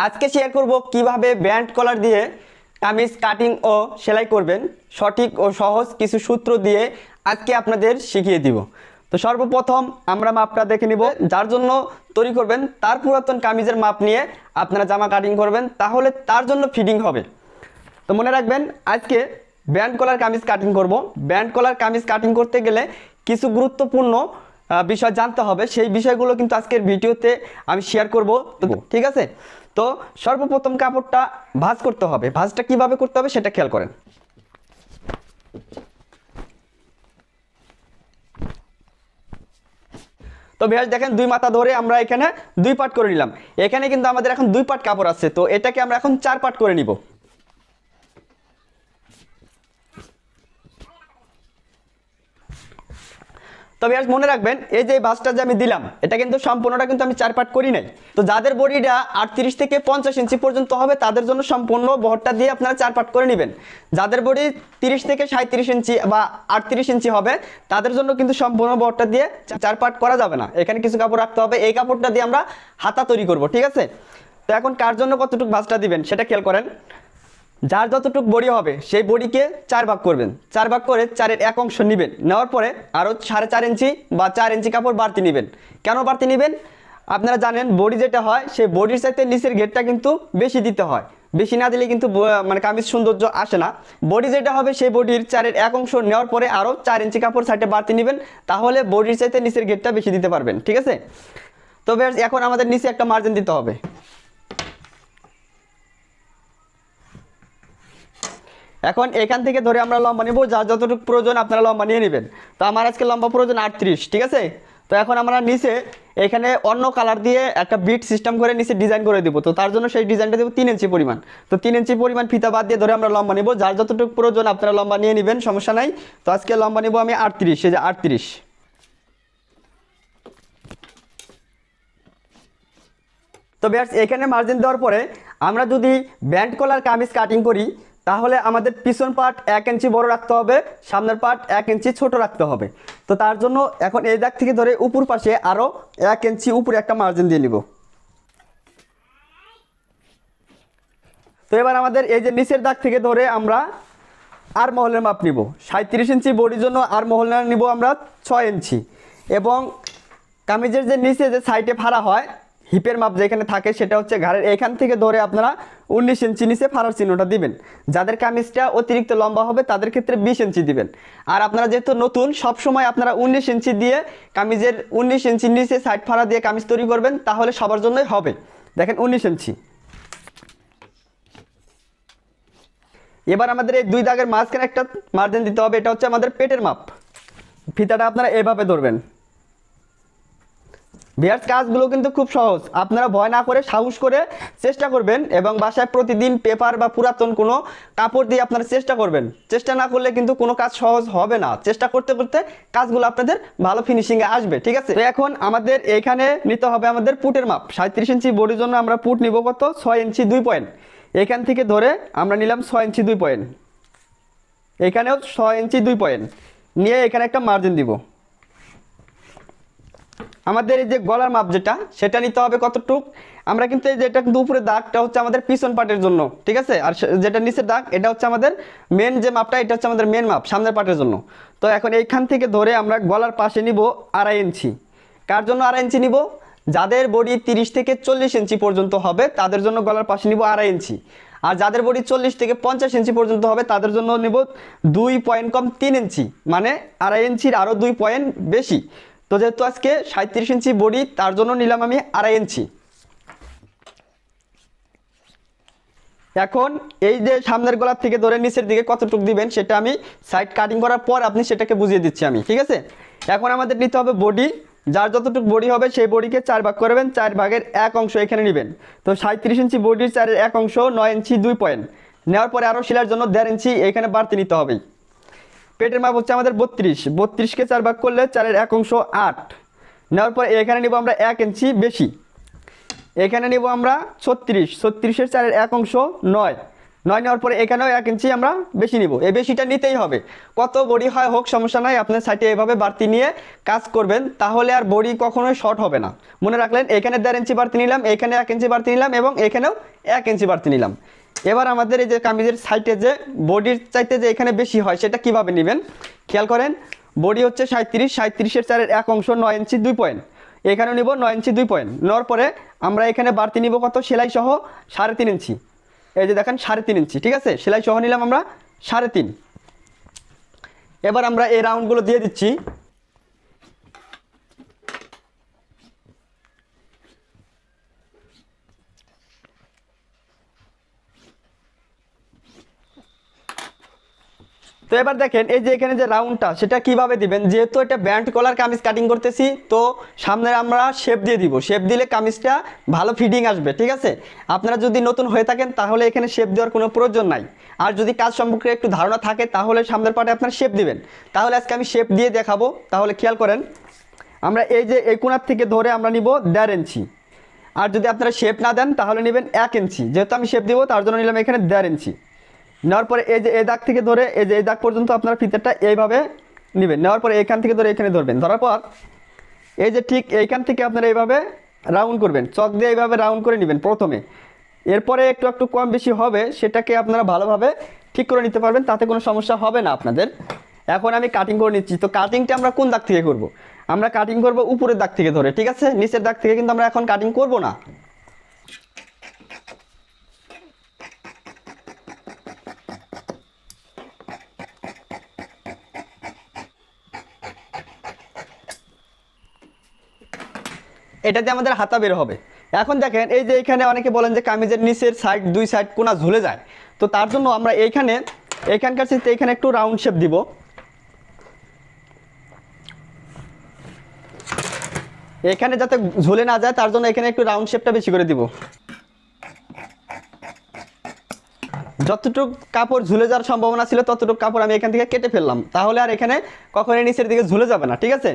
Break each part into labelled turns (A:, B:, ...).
A: আজকে শেয়ার করব কিভাবে ব্যান্ড কলার দিয়ে কামিজ কাটিং ও সেলাই করবেন সঠিক ও সহজ কিছু সূত্র দিয়ে আজকে আপনাদের শিখিয়ে দিব। তো সর্বপ্রথম আমরা মাপটা দেখে নিব। যার জন্য তৈরি করবেন তার পুরাতন কামিজের মাপ নিয়ে আপনারা জামা কাটিং করবেন, তাহলে তার জন্য ফিটিং হবে। তো মনে রাখবেন আজকে ব্যান্ড কলার কামিজ কাটিং করব। ব্যান্ড কলার কামিজ কাটিং করতে গেলে কিছু গুরুত্বপূর্ণ বিষয় জানতে হবে, সেই বিষয়গুলো কিন্তু আজকের ভিডিওতে আমি শেয়ার করব। ঠিক আছে, তো সর্বপ্রথম কাপড়টা ভাঁজ করতে হবে। ভাঁজটা কিভাবে করতে হবে সেটা খেয়াল করেন। তো ভিউয়ার্স দেখেন, দুই মাথা ধরে আমরা এখানে দুই পার্ট করে নিলাম। এখানে কিন্তু আমাদের এখন দুই পার্ট কাপড় আছে, তো এটাকে আমরা এখন চার পার্ট করে নিব। তো ভিউয়ার্স মনে রাখবেন এই যে ভাঁজটা যে আমি দিলাম এটা কিন্তু সম্পূর্ণটা কিন্তু আমি চার পার্ট করি নাই। তো যাদের বডিটা 38 থেকে 50 ইঞ্চি পর্যন্ত হবে তাদের জন্য সম্পূর্ণ বহরটা দিয়ে আপনারা চার পার্ট করে নেবেন। যাদের বডি 30 থেকে 37 ইঞ্চি বা 38 ইঞ্চি হবে তাদের জন্য কিন্তু সম্পূর্ণ বহরটা দিয়ে চার পার্ট করা যাবে না, এখানে কিছু কাপড় রাখতে হবে। এই কাপড়টা দিয়ে আমরা হাতা তৈরি করব, ঠিক আছে। তো এখন কার জন্য কতটুকু ভাঁজটা দিবেন সেটা খেয়াল করেন। যার যতটুকু বডি হবে সেই বডিকে চার ভাগ করবেন, চার ভাগ করে চারের এক অংশ নেবেন। নেওয়ার পরে আরও 4.5 ইঞ্চি বা 4 ইঞ্চি কাপড় বাড়তি নেবেন। কেন বাড়তি নেবেন? আপনারা জানেন বডি যেটা হয় সেই বডির সাথে নিচের ঘেরটা কিন্তু বেশি দিতে হয়, বেশি না দিলে কিন্তু মানে কামিজ সৌন্দর্য আসে না। বডি যেটা হবে সেই বডির 4-এর এক অংশ নেওয়ার পরে আরও 4 ইঞ্চি কাপড় সাইডে বাড়তি নেবেন, তাহলে বডির সাথে নিচের ঘেরটা বেশি দিতে পারবেন, ঠিক আছে। তবে এখন আমাদের নিচে একটা মার্জিন দিতে হবে। এখন এখান থেকে ধরে আমরা লম্বা নিব, যার যতটুকু প্রয়োজন আপনারা লম্বা নিয়ে নেবেন। তো আমার আজকে লম্বা প্রয়োজন 38, ঠিক আছে। তো এখন আমরা নিচে এখানে অন্য কালার দিয়ে একটা বিট সিস্টেম করে নিচে ডিজাইন করে দিব। তো তার জন্য সেই ডিজাইনটা দেবো 3 ইঞ্চি পরিমাণ। তো 3 ইঞ্চি পরিমাণ ফিতা বাদ দিয়ে ধরে আমরা লম্বা নিব, যার যতটুকু প্রয়োজন আপনারা লম্বা নিয়ে নেবেন, সমস্যা নাই। তো আজকে লম্বা নিব আমি 38, এই যে 38। তো ভিউয়ার্স এখানে মার্জিন দেওয়ার পরে আমরা যদি ব্যান্ড কলার কামিজ কাটিং করি তাহলে আমাদের পিছন পার্ট 1 ইঞ্চি বড় রাখতে হবে, সামনের পার্ট 1 ইঞ্চি ছোট রাখতে হবে। তো তার জন্য এখন এই দাগ থেকে ধরে উপর পাশে আরও 1 ইঞ্চি উপরে একটা মার্জিন দিয়ে নিব। তো এবার আমাদের এই যে নিচের দাগ থেকে ধরে আমরা আর মহলের মাপ নিব। 37 ইঞ্চি বডির জন্য আর মহল নিব আমরা 6 ইঞ্চি। এবং কামিজের যে নিচে যে সাইডে ফাড়া হয় হিপের মাপ যেখানে থাকে সেটা হচ্ছে ঘাড়ের এখান থেকে ধরে আপনারা 19 ইঞ্চি নিচে ফাড়ার চিহ্নটা দিবেন। যাদের কামিজটা অতিরিক্ত লম্বা হবে তাদের ক্ষেত্রে 20 ইঞ্চি দিবেন। আর আপনারা যেহেতু নতুন সবসময় আপনারা 19 ইঞ্চি দিয়ে কামিজের 19 ইঞ্চি নিচে সাইড ফাড়া দিয়ে কামিজ তৈরি করবেন, তাহলে সবার জন্যই হবে। দেখেন 19 ইঞ্চি। এবার আমাদের এই দুই দাগের মাঝখানে একটা মার্জিন দিতে হবে, এটা হচ্ছে আমাদের পেটের মাপ। ফিতাটা আপনারা এভাবে ধরবেন। ভিউয়ার্স কাজগুলো কিন্তু খুব সহজ, আপনারা ভয় না করে সাহস করে চেষ্টা করবেন এবং বাসায় প্রতিদিন পেপার বা পুরাতন কোনো কাপড় দিয়ে আপনারা চেষ্টা করবেন। চেষ্টা না করলে কিন্তু কোনো কাজ সহজ হবে না, চেষ্টা করতে করতে কাজগুলো আপনাদের ভালো ফিনিশিংয়ে আসবে, ঠিক আছে। তো এখন আমাদের এখানে নিতে হবে আমাদের পুটের মাপ। 37 ইঞ্চি বডির জন্য আমরা পুট নিব কত? 6 ইঞ্চি 2 পয়েন্ট। এখান থেকে ধরে আমরা নিলাম 6 ইঞ্চি 2 পয়েন্ট, এখানেও 6 ইঞ্চি 2 পয়েন্ট নিয়ে এখানে একটা মার্জিন দিব। আমাদের এই যে গলার মাপ যেটা সেটা নিতে হবে কতটুক? আমরা কিন্তু এই যেটা কিন্তু উপরে দাগটা হচ্ছে আমাদের পিছন পার্টের জন্য, ঠিক আছে। আর যেটা নিচের দাগ এটা হচ্ছে আমাদের মেন যে মাপটা, এটা হচ্ছে আমাদের মেন মাপ সামনের পার্টের জন্য। তো এখন এইখান থেকে ধরে আমরা গলার পাশে নিব 2.5 ইঞ্চি। কার জন্য 2.5 ইঞ্চি নিব? যাদের বডি 30 থেকে 40 ইঞ্চি পর্যন্ত হবে তাদের জন্য গলার পাশে নিব 2.5 ইঞ্চি। আর যাদের বডি 40 থেকে 50 ইঞ্চি পর্যন্ত হবে তাদের জন্য নিব 2 পয়েন্ট কম 3 ইঞ্চি, মানে 2.5 ইঞ্চির আরও 2 পয়েন্ট বেশি। তো যেহেতু আজকে 37 ইঞ্চি বডি তার জন্য নিলাম আমি 2.5 ইঞ্চি। এখন এই যে সামনের গলা থেকে ধরে নিচের দিকে কতটুকু দিবেন সেটা আমি সাইড কাটিং করার পর আপনি সেটাকে বুঝিয়ে দিচ্ছি আমি, ঠিক আছে। এখন আমাদের নিতে হবে বডি। যার যতটুকু বডি হবে সেই বডিকে 4 ভাগ করবেন, 4 ভাগের 1 অংশ এখানে নেবেন। তো 37 ইঞ্চি বডির 4-এর 1 অংশ 9 ইঞ্চি 2 পয়েন্ট নেওয়ার পরে আরও সেলার জন্য 1.5 ইঞ্চি এখানে বাড়তি নিতে হবে। পেটের মাপ হচ্ছে আমাদের 32, 32কে 4 ভাগ করলে 4-এর 1 অংশ 8 নেওয়ার পর এখানে নিব আমরা 1 ইঞ্চি বেশি, এখানে নিব আমরা 36, 36-এর 4-এর 1 অংশ 9 9 নেওয়ার পরে এখানেও 1 ইঞ্চি আমরা বেশি নিব, এই বেশিটা নিতেই হবে। কত বডি হয় হোক সমস্যা নাই, আপনার সাইডে এভাবে বাড়তি নিয়ে কাজ করবেন, তাহলে আর বডি কখনোই শর্ট হবে না। মনে রাখলেন এখানে 1.5 ইঞ্চি বাড়তি নিলাম, এখানে 1 ইঞ্চি বাড়তি নিলাম এবং এখানেও 1 ইঞ্চি বাড়তি নিলাম। এবার আমাদের এই যে কামিজের সাইডে যে বডির চাইতে যে এখানে বেশি হয় সেটা কিভাবে নেবেন খেয়াল করেন। বডি হচ্ছে 37, 37-এর 4-এর 1 অংশ 9 ইঞ্চি 2 পয়েন্ট, এখানেও নিব 9 ইঞ্চি 2 পয়েন্ট। নেওয়ার পরে আমরা এখানে বাড়তি নিব কত, সেলাই সহ 3.5 ইঞ্চি। এই যে দেখেন 3.5 ইঞ্চি, ঠিক আছে, সেলাই সহ নিলাম আমরা 3.5। এবার আমরা এই রাউন্ডগুলো দিয়ে দিচ্ছি। তো এবার দেখেন এই যে এখানে যে রাউন্ডটা সেটা কিভাবে দিবেন, যেহেতু এটা ব্যান্ড কলার কামিজ কাটিং করতেছি, তো সামনে আমরা শেপ দিয়ে দিব, শেপ দিলে কামিজটা ভালো ফিটিং আসবে, ঠিক আছে। আপনারা যদি নতুন হয়ে থাকেন তাহলে এখানে শেপ দেওয়ার কোনো প্রয়োজন নাই, আর যদি কাজ সম্পর্কে একটু ধারণা থাকে তাহলে সামনের পার্টে আপনারা শেপ দিবেন। তাহলে আজকে আমি শেপ দিয়ে দেখাবো। তাহলে খেয়াল করেন, আমরা এই যে এই কোণার থেকে ধরে আমরা নিব 1.5 ইঞ্চি, আর যদি আপনারা শেপ না দেন তাহলে নেবেন 1 ইঞ্চি। যেহেতু আমি শেপ দিব তার জন্য নিলাম এখানে 1.5 ইঞ্চি। নেওয়ার পরে এই যে এই দাগ থেকে ধরে এই যে এই দাগ পর্যন্ত আপনার ফিতারটা এইভাবে নেবেন। নেওয়ার পরে এইখান থেকে ধরে এখানে ধরবেন, ধরার পর এই যে ঠিক এইখান থেকে আপনারা এইভাবে রাউন্ড করবেন, চক দিয়ে এইভাবে রাউন্ড করে নেবেন প্রথমে। এরপরে একটু একটু কম বেশি হবে, সেটাকে আপনারা ভালোভাবে ঠিক করে নিতে পারবেন, তাতে কোনো সমস্যা হবে না আপনাদের। এখন আমি কাটিং করে নিচ্ছি। তো কাটিংটা আমরা কোন দাগ থেকে করব? আমরা কাটিং করব উপরের দাগ থেকে ধরে, ঠিক আছে, নিচের দাগ থেকে কিন্তু আমরা এখন কাটিং করব না। এটাতে আমাদের হাতা বের হবে। এখন দেখেন এই যে এখানে অনেকে বলেন যে কামিজের নিচের সাইড 2 সাইড কোনা ঝুলে যায়, তো তার জন্য আমরা এখানকার সাথে এখানে একটু রাউন্ড শেপ দিব। এখানে যাতে ঝুলে না যায় তার জন্য এখানে একটু রাউন্ড শেপটা বেশি করে দিব। যতটুকু কাপড় ঝুলে যাওয়ার সম্ভাবনা ছিল ততটুকু কাপড় আমি এখান থেকে কেটে ফেললাম, তাহলে আর এখানে কখনোই নিচের দিকে ঝুলে যাবে না, ঠিক আছে।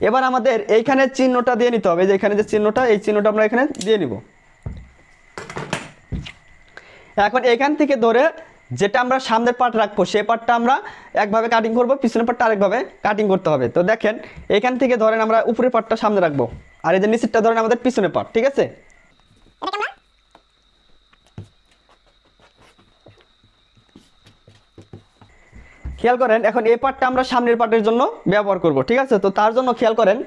A: এবার আমাদের এইখানে চিহ্নটা দিয়ে নিতে হবে, যে এখানে যে চিহ্নটা, এই চিহ্নটা আমরা এখানে দিয়ে নিব। এখন এখান থেকে ধরে যেটা আমরা সামনের পার্ট রাখবো সেই পার্টটা আমরা একভাবে কাটিং করব, পিছনের পার্টটা আরেকভাবে কাটিং করতে হবে। তো দেখেন এখান থেকে ধরেন আমরা উপরের পার্টটা সামনে রাখবো, আর এই যে নিচেরটা ধরেন আমাদের পিছনের পার্ট, ঠিক আছে। খেয়াল করেন এখন এই পার্টটা আমরা সামনের পার্টের জন্য ব্যবহার করব, ঠিক আছে। তো তার জন্য খেয়াল করেন,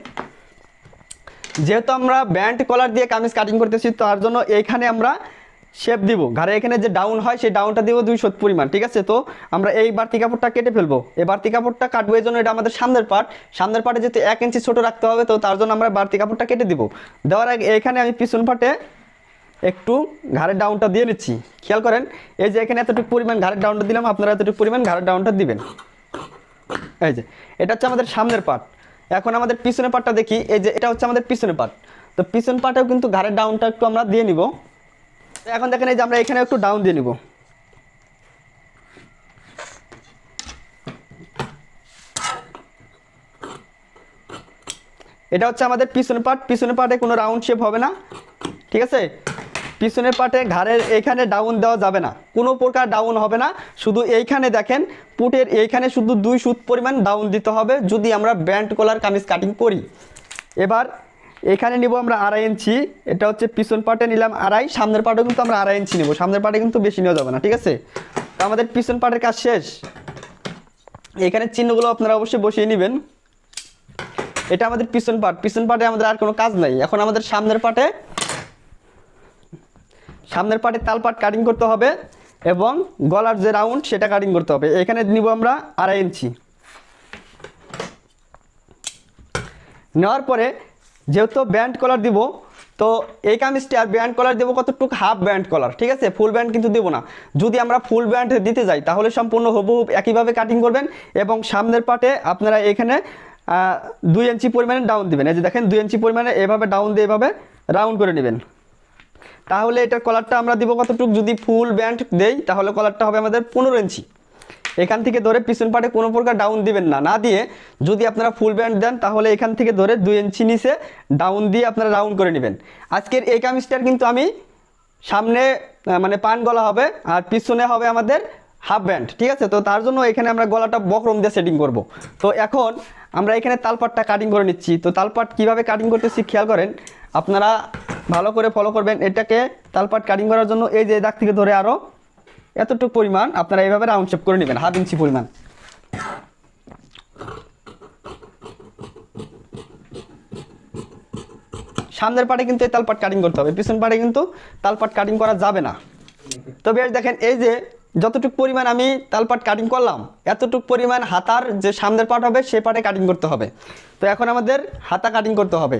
A: যেহেতু আমরা ব্যান্ড কলার দিয়ে কামিজ কাটিং করতেছি, তার জন্য এইখানে আমরা শেপ দিব, ঘাড়ে এখানে যে ডাউন হয় সেই ডাউনটা দিব 200 পরিমাণ, ঠিক আছে। তো আমরা এই বাড়তি কাপড়টা কেটে ফেলবো। এই বাড়তি কাপড়টা কাটবো, এই জন্য এটা আমাদের সামনের পার্টে যেহেতু 1 ইঞ্চি ছোট রাখতে হবে, তো তার জন্য আমরা বাড়তি কাপড়টা কেটে দিব। দেওয়ার আগে এখানে আমি পিছন পার্টে একটু ঘাড়ের ডাউনটা দিয়ে নিচ্ছি। খেয়াল করেন এই যে এখানে এতটুকু পরিমাণ ঘাড়ের ডাউনটা দিলাম, আপনারা এতটুকু পরিমাণ ঘাড়ের ডাউনটা দিবেন। এই যে এটা হচ্ছে আমাদের সামনের পার্ট। এখন আমাদের পিছনের পার্টটা দেখি, এই যে এটা হচ্ছে আমাদের পিছনের পার্ট। তো পিছন পার্টেও কিন্তু ঘাড়ের ডাউনটা একটু আমরা দিয়ে নিব। এখন দেখেন এই যে আমরা এখানে একটু ডাউন দিয়ে নিব। এটা হচ্ছে আমাদের পিছনের পার্ট। পিছনের পার্টে কোনো রাউন্ড শেপ হবে না, ঠিক আছে। পিছনের পার্টে ঘাড়ের এইখানে ডাউন দেওয়া যাবে না, কোনো প্রকার ডাউন হবে না। শুধু এইখানে দেখেন পুটের এইখানে শুধু 2 সুত পরিমাণ ডাউন দিতে হবে যদি আমরা ব্যান্ড কলার কামিজ কাটিং করি। এবার এখানে নিব আমরা 2.5 ইঞ্চি, এটা হচ্ছে পিছন পার্টে নিলাম 2.5, সামনের পার্টেও কিন্তু আমরা 2.5 ইঞ্চি নেব, সামনের পার্টে কিন্তু বেশি নেওয়া যাবে না, ঠিক আছে। তো আমাদের পিছন পার্টের কাজ শেষ। এখানে চিহ্নগুলো আপনারা অবশ্যই বসিয়ে নেবেন। এটা আমাদের পিছন পার্টে আমাদের আর কোনো কাজ নাই। এখন আমাদের সামনের পার্টে তাল পাট কাটিং করতে হবে এবং গলার যে রাউন্ড সেটা কাটিং করতে হবে। এখানে নিব আমরা 2.5 ইঞ্চি। নেওয়ার পরে যেহেতু ব্যান্ড কলার দিব, তো এই কামিজটি আর ব্যান্ড কলার দেবো কতটুকু, হাফ ব্যান্ড কলার, ঠিক আছে, ফুল ব্যান্ড কিন্তু দেবো না। যদি আমরা ফুল ব্যান্ড দিতে যাই তাহলে সম্পূর্ণ হুবহু একইভাবে কাটিং করবেন এবং সামনের পার্টে আপনারা এখানে 2 ইঞ্চি পরিমাণে ডাউন দিবেন। এই যে দেখেন 2 ইঞ্চি পরিমাণে এভাবে ডাউন দিয়ে এভাবে রাউন্ড করে নেবেন। তাহলে এটার কলারটা আমরা দিব কতটুকু, যদি ফুল ব্যান্ড দেই তাহলে কলারটা হবে আমাদের 15 ইঞ্চি। এখান থেকে ধরে পিছন পাটে কোনো প্রকার ডাউন দিবেন না, না দিয়ে যদি আপনারা ফুল ব্যান্ড দেন তাহলে এখান থেকে ধরে 2 ইঞ্চি নিচে ডাউন দিয়ে আপনারা রাউন্ড করে নেবেন। আজকের এই কামিজটার কিন্তু আমি সামনে মানে পান গলা হবে আর পিছনে হবে আমাদের হাফ ব্যান্ড, ঠিক আছে। তো তার জন্য এখানে আমরা গলাটা বক্রম দিয়ে সেটিং করব। তো এখন আমরা এখানে তালপাটটা কাটিং করে নিচ্ছি। তো তালপাট কিভাবে কাটিং করতেছি খেয়াল করেন, আপনারা ভালো করে ফলো করবেন। এটাকে তালপাট কাটিং করার জন্য এই যে দাগ থেকে ধরে আরও এতটুকু পরিমাণ আপনারা এইভাবে রাউন্ড শেপ করে নেবেন, 1/2 ইঞ্চি পরিমাণ। সামনের পাটে কিন্তু এই তালপাট কাটিং করতে হবে, পিছন পাটে কিন্তু তালপাট কাটিং করা যাবে না। তবে দেখেন এই যে যতটুকু পরিমাণ আমি তালপাট কাটিং করলাম, এতটুকু পরিমাণ হাতার যে সামনের পাট হবে সেই পাটে কাটিং করতে হবে। তো এখন আমাদের হাতা কাটিং করতে হবে।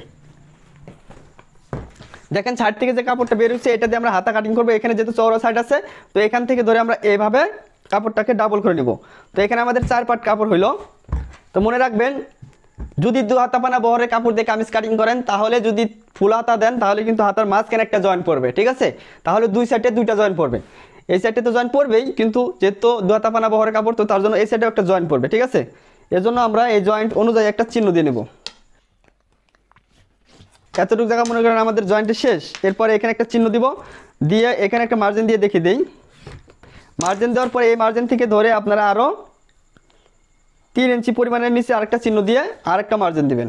A: দেখেন সাইড থেকে যে কাপড়টা বের হচ্ছে এটা দিয়ে আমরা হাতা কাটিং করবো। এখানে যেহেতু চওড়া সাইড আছে, তো এখান থেকে ধরে আমরা এইভাবে কাপড়টাকে ডাবল করে নিব। তো এখানে আমাদের 4 পাট কাপড় হইল। তো মনে রাখবেন, যদি 2 হাতা পানা বহরের কাপড় দিয়ে কামিজ কাটিং করেন, তাহলে যদি ফুল হাতা দেন তাহলে কিন্তু হাতার মাঝখানে একটা জয়েন্ট পড়বে, ঠিক আছে। তাহলে 2 সাইডে 2টা জয়েন্ট পড়বে। এই সাইডে তো জয়েন্ট পড়বেই, কিন্তু যেহেতু 2 হাতা পানা বহরের কাপড়, তো তার জন্য এই সাইডেও একটা জয়েন্ট পড়বে, ঠিক আছে। এর জন্য আমরা এই জয়েন্ট অনুযায়ী একটা চিহ্ন দিয়ে নেব। এতটুকু জায়গা মনে করেন আমাদের জয়েন্টে শেষ। এরপরে এখানে একটা চিহ্ন দিব, দিয়ে এখানে একটা মার্জিন দিয়ে দেখিয়ে দেই। মার্জিন দেওয়ার পরে এই মার্জিন থেকে ধরে আপনারা আরও 3 ইঞ্চি পরিমাণের নিচে আরেকটা চিহ্ন দিয়ে আরেকটা মার্জিন দিবেন।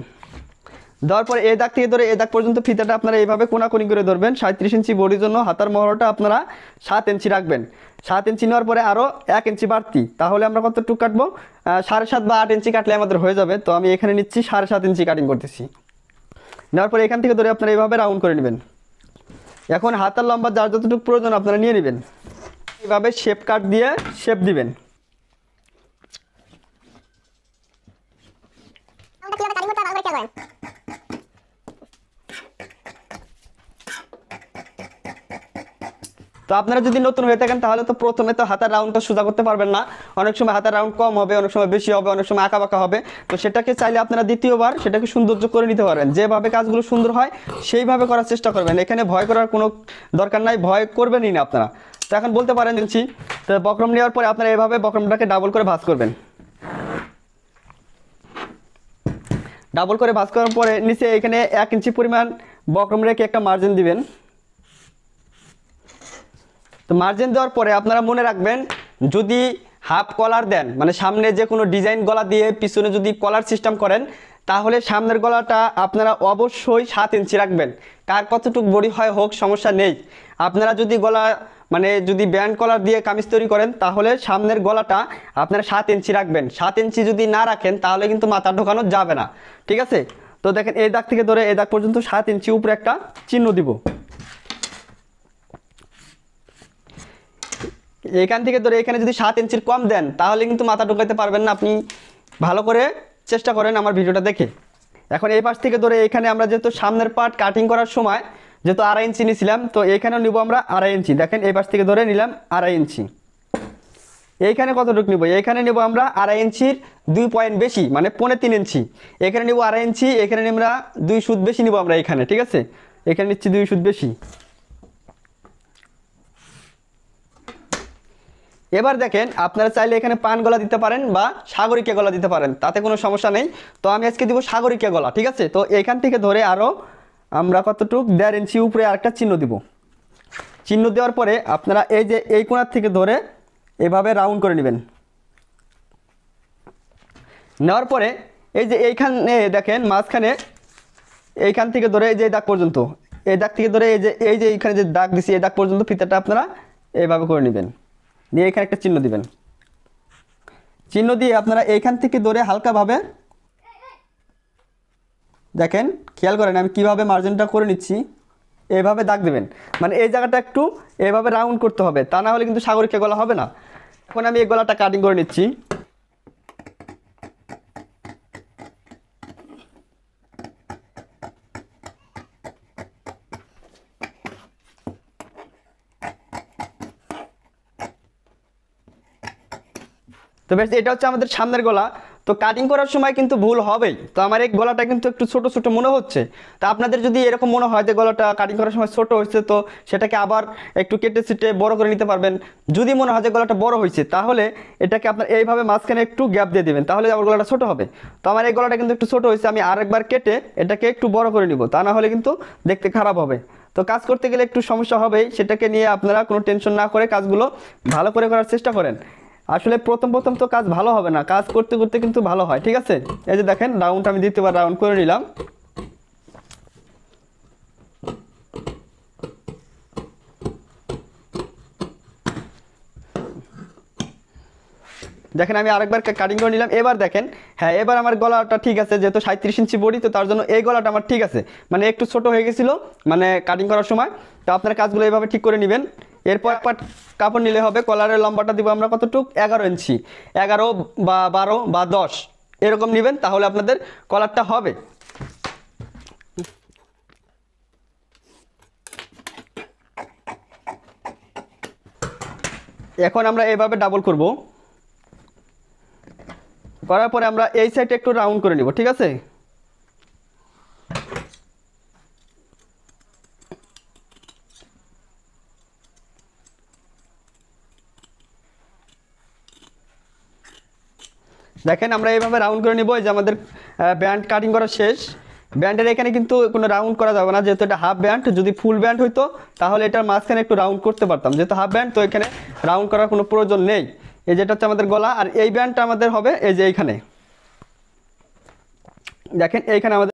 A: দেওয়ার পরে এই দাগ থেকে ধরে এই দাগ পর্যন্ত ফিতাটা আপনারা এইভাবে কোনাকুনি করে ধরবেন। 37 ইঞ্চি বডির জন্য হাতার মহড়াটা আপনারা 7 ইঞ্চি রাখবেন। 7 ইঞ্চি নেওয়ার পরে আরও 1 ইঞ্চি বাড়তি, তাহলে আমরা কতটুকু কাটবো, 7.5 বা 8 ইঞ্চি কাটলে আমাদের হয়ে যাবে। তো আমি এখানে নিচ্ছি 7.5 ইঞ্চি কাটিং করতেছি। নেওয়ার পরে এখান থেকে ধরে আপনারা এইভাবে রাউন্ড করে নেবেন। এখন হাতার লম্বা যার যতটুকু প্রয়োজন আপনারা নিয়ে নেবেন। এইভাবে শেপ কাট দিয়ে শেপ দিবেন। তো আপনারা যদি নতুন হয়ে থাকেন তাহলে তো প্রথমে তো হাতার রাউন্ডটা সোজা করতে পারবেন না। অনেক সময় হাতার রাউন্ড কম হবে, অনেক সময় বেশি হবে, অনেক সময় আঁকা বাঁকা হবে। তো সেটাকে চাইলে আপনারা দ্বিতীয়বার সেটাকে সৌন্দর্য করে নিতে পারবেন। যেভাবে কাজগুলো সুন্দর হয় সেইভাবে করার চেষ্টা করবেন। এখানে ভয় করার কোনো দরকার নাই, ভয় করবেনই না আপনারা। তো এখন বলতে পারেন দিচ্ছি, তো বক্রম নেওয়ার পরে আপনারা এইভাবে বক্রমটাকে ডাবল করে ভাঁজ করবেন। ডাবল করে ভাঁজ করার পরে নিচে এখানে 1 ইঞ্চি পরিমাণ বক্রম রেখে একটা মার্জিন দিবেন। তো মার্জিন দেওয়ার পরে আপনারা মনে রাখবেন, যদি হাফ কলার দেন, মানে সামনে যে কোনো ডিজাইন গলা দিয়ে পিছনে যদি কলার সিস্টেম করেন, তাহলে সামনের গলাটা আপনারা অবশ্যই 7 ইঞ্চি রাখবেন। কার কতটুকু বডি হয় হোক, সমস্যা নেই। আপনারা যদি গলা মানে যদি ব্যান্ড কলার দিয়ে কামিজ তৈরি করেন, তাহলে সামনের গলাটা আপনারা 7 ইঞ্চি রাখবেন। 7 ইঞ্চি যদি না রাখেন তাহলে কিন্তু মাথা ঢোকানো যাবে না, ঠিক আছে। তো দেখেন এই দাগ থেকে ধরে এই দাগ পর্যন্ত 7 ইঞ্চি উপরে একটা চিহ্ন দিব। এখান থেকে ধরে এখানে যদি 7 ইঞ্চির কম দেন তাহলে কিন্তু মাথা ঢোকাতে পারবেন না। আপনি ভালো করে চেষ্টা করেন আমার ভিডিওটা দেখে। এখন এই পাশ থেকে ধরে এখানে আমরা যেহেতু সামনের পার্ট কাটিং করার সময় যেহেতু 2.5 ইঞ্চি নিয়েছিলাম, তো এখানেও নিব আমরা 2.5 ইঞ্চি। দেখেন এই পাশ থেকে ধরে নিলাম 2.5 ইঞ্চি। এইখানে কতটুকু নিব, এখানে নিব আমরা 2.5 ইঞ্চির 2 পয়েন্ট বেশি, মানে 3.25 ইঞ্চি। এখানে নিব 2.5 ইঞ্চি, এখানে আমরা 2 সুত বেশি নিব আমরা এখানে, ঠিক আছে। এখানে নিচ্ছি 2 সুত বেশি। এবার দেখেন আপনারা চাইলে এখানে পান গলা দিতে পারেন বা সাগরিকা গলা দিতে পারেন, তাতে কোনো সমস্যা নেই। তো আমি আজকে দিব সাগরিকা গলা, ঠিক আছে। তো এখান থেকে ধরে আরও আমরা কতটুক 1.5 ইঞ্চি উপরে আরেকটা চিহ্ন দিব। চিহ্ন দেওয়ার পরে আপনারা এই যে এই কোণার থেকে ধরে এভাবে রাউন্ড করে নেবেন। নেওয়ার পরে এই যে এইখানে দেখেন মাঝখানে এইখান থেকে ধরে এই যে দাগ পর্যন্ত, এই দাগ থেকে ধরে এই যে এইখানে যে দাগ দিছি এই দাগ পর্যন্ত ফিতাটা আপনারা এইভাবে করে নেবেন। দিয়ে এখানে একটা চিহ্ন দিবেন। চিহ্ন দিয়ে আপনারা এইখান থেকে ধরে হালকাভাবে দেখেন, খেয়াল করেন আমি কিভাবে মার্জিনটা করে নিচ্ছি। এইভাবে দাগ দিবেন, মানে এই জায়গাটা একটু এইভাবে রাউন্ড করতে হবে, তা না হলে কিন্তু সাগরিকা গলা হবে না। এখন আমি এই গলাটা কাটিং করে নিচ্ছি। তো বেশ, এটা হচ্ছে আমাদের সামনের গলা। তো কাটিং করার সময় কিন্তু ভুল হবেই। তো আমার এই গলাটা কিন্তু একটু ছোট ছোট মনে হচ্ছে। তো আপনাদের যদি এরকম মনে হয় যে গলাটা কাটিং করার সময় ছোট হয়েছে, তো সেটাকে আবার একটু কেটে ছিটে বড় করে নিতে পারবেন। যদি মনে হয় যে গলাটা বড় হয়েছে, তাহলে এটাকে আপনার এইভাবে মাঝখানে একটু গ্যাপ দিয়ে দেবেন, তাহলে আমার গলাটা ছোট হবে। তো আমার এই গলাটা কিন্তু একটু ছোট হয়েছে, আমি আরেকবার কেটে এটাকে একটু বড় করে নিব, তা না হলে কিন্তু দেখতে খারাপ হবে। তো কাজ করতে গেলে একটু সমস্যা হবেই, সেটাকে নিয়ে আপনারা কোনো টেনশন না করে কাজগুলো ভালো করে করার চেষ্টা করেন। আসলে প্রথম প্রথম তো কাজ ভালো হবে না, কাজ করতে করতে কিন্তু ভালো হয়, ঠিক আছে। এই যে দেখেন রাউন্ড আমি দ্বিতীয়বার রাউন্ড করে নিলাম। দেখেন আমি আরেকবার কাটিং করে নিলাম। এবার দেখেন, হ্যাঁ এবার আমার গলাটা ঠিক আছে, যেহেতু 37 ইঞ্চি বডি, তো তার জন্য এই গলাটা আমার ঠিক আছে, মানে একটু ছোট হয়ে গেছিলো মানে কাটিং করার সময়। তো আপনারা কাজগুলো এইভাবে ঠিক করে নেবেন। এরপর এক পাট কাপড় নিলে হবে। কলারের লম্বাটা দিব আমরা কতটুক, 11 ইঞ্চি, 11 বা 12 বা 10 এরকম নেবেন, তাহলে আপনাদের কলারটা হবে। এখন আমরা এইভাবে ডাবল করব, করার পরে আমরা এই সাইডে একটু রাউন্ড করে নিব, ঠিক আছে। দেখেন আমরা এইভাবে রাউন্ড করে নিব। এই যে আমাদের ব্যান্ড কাটিং করা শেষ। ব্যান্ডের এখানে কিন্তু কোনো রাউন্ড করা যাবে না, যেহেতু এটা হাফ ব্যান্ড। যদি ফুল ব্যান্ড হইতো তাহলে এটার মাঝখানে একটু রাউন্ড করতে পারতাম, যেহেতু হাফ ব্যান্ড তো এখানে রাউন্ড করার কোনো প্রয়োজন নেই। এই যেটা হচ্ছে আমাদের গলা, আর এই ব্যান্ডটা আমাদের হবে এই যে এইখানে, দেখেন এইখানে আমাদের